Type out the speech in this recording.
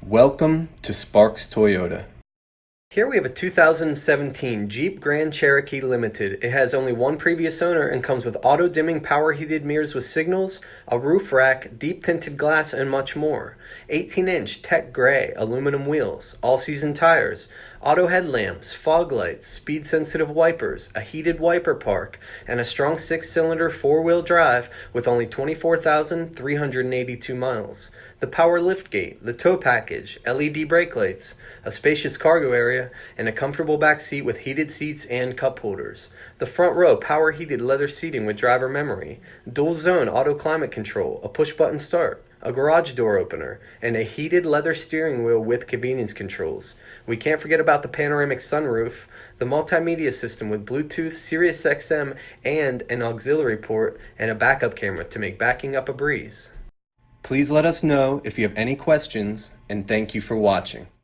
Welcome to Sparks Toyota. Here we have a 2017 Jeep Grand Cherokee Limited. It has only one previous owner and comes with auto-dimming power heated mirrors with signals, a roof rack, deep tinted glass, and much more. 18-inch tech gray aluminum wheels, all-season tires, auto headlamps, fog lights, speed-sensitive wipers, a heated wiper park, and a strong 6-cylinder 4-wheel drive with only 24,382 miles. The power liftgate, the tow package, LED brake lights, a spacious cargo area, and a comfortable back seat with heated seats and cup holders. The front row power heated leather seating with driver memory, dual zone auto climate control, a push button start, a garage door opener, and a heated leather steering wheel with convenience controls. We can't forget about the panoramic sunroof, the multimedia system with Bluetooth, Sirius XM, and an auxiliary port, and a backup camera to make backing up a breeze. Please let us know if you have any questions, and thank you for watching.